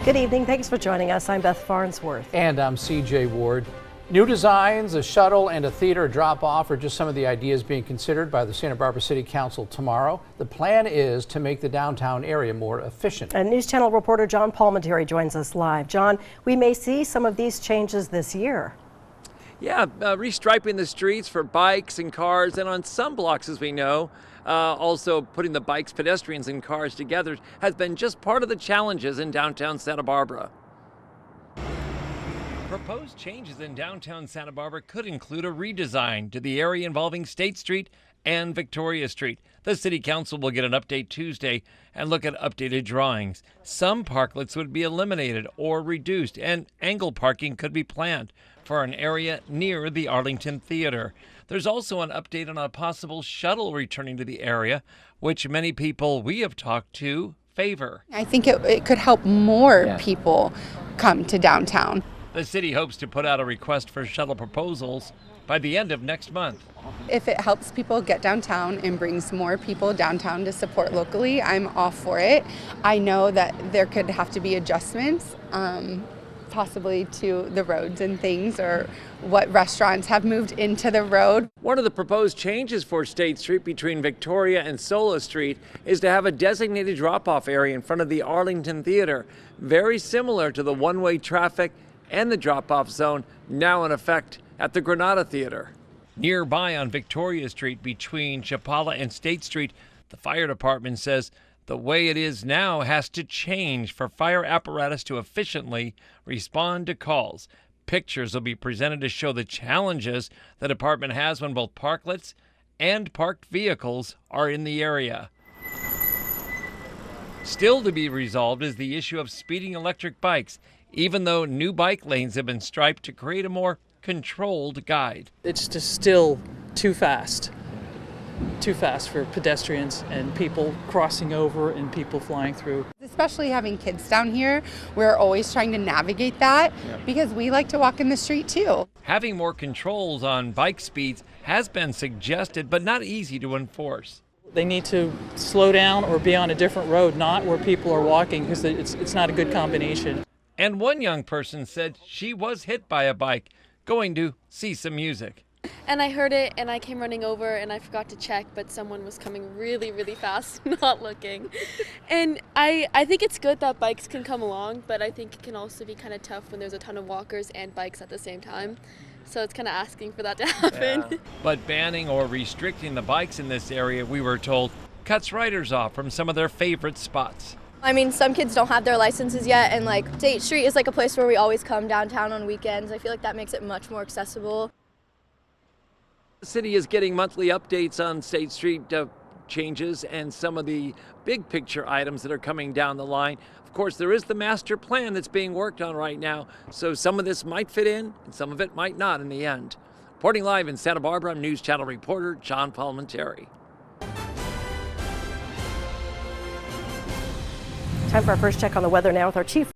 Good evening. Thanks for joining us. I'm Beth Farnsworth. And I'm CJ Ward. New designs, a shuttle, and a theater drop-off are just some of the ideas being considered by the Santa Barbara City Council tomorrow. The plan is to make the downtown area more efficient. And News Channel reporter John Palminteri joins us live. John, we may see some of these changes this year. Yeah, restriping the streets for bikes and cars, and on some blocks, as we know, also putting the bikes, pedestrians, and cars together has been just part of the challenges in downtown Santa Barbara. Proposed changes in downtown Santa Barbara could include a redesign to the area involving State Street and Victoria Street. The City Council will get an update Tuesday and look at updated drawings. Some parklets would be eliminated or reduced, and angle parking could be planned for an area near the Arlington Theater. There's also an update on a possible shuttle returning to the area, which many people we have talked to favor. I think it could help more people come to downtown. The city hopes to put out a request for shuttle proposals by the end of next month. If it helps people get downtown and brings more people downtown to support locally, I'm all for it. I know that there could have to be adjustments, possibly to the roads and things, or what restaurants have moved into the road. One of the proposed changes for State Street between Victoria and Sola Street is to have a designated drop-off area in front of the Arlington Theater, very similar to the one-way traffic and the drop-off zone now in effect at the Granada Theater. Nearby on Victoria Street between Chapala and State Street, the fire department says the way it is now has to change for fire apparatus to efficiently respond to calls. Pictures will be presented to show the challenges the department has when both parklets and parked vehicles are in the area. Still to be resolved is the issue of speeding electric bikes, even though new bike lanes have been striped to create a more controlled guide. It's just still too fast for pedestrians and people crossing over and people flying through. Especially having kids down here, we're always trying to navigate that because we like to walk in the street too. Having more controls on bike speeds has been suggested, but not easy to enforce. They need to slow down or be on a different road, not where people are walking, because it's not a good combination. And one young person said she was hit by a bike going to see some music. And I heard it and I came running over and I forgot to check, but someone was coming really, really fast, not looking. And I think it's good that bikes can come along, but I think it can also be kind of tough when there's a ton of walkers and bikes at the same time. So it's kind of asking for that to happen. Yeah. But banning or restricting the bikes in this area, we were told, cuts riders off from some of their favorite spots. I mean, some kids don't have their licenses yet, and like State Street is like a place where we always come downtown on weekends. I feel like that makes it much more accessible. The city is getting monthly updates on State Street changes and some of the big picture items that are coming down the line. Of course, there is the master plan that's being worked on right now, so some of this might fit in and some of it might not in the end. Reporting live in Santa Barbara, I'm News Channel reporter John Palminteri. Time for our first check on the weather now with our chief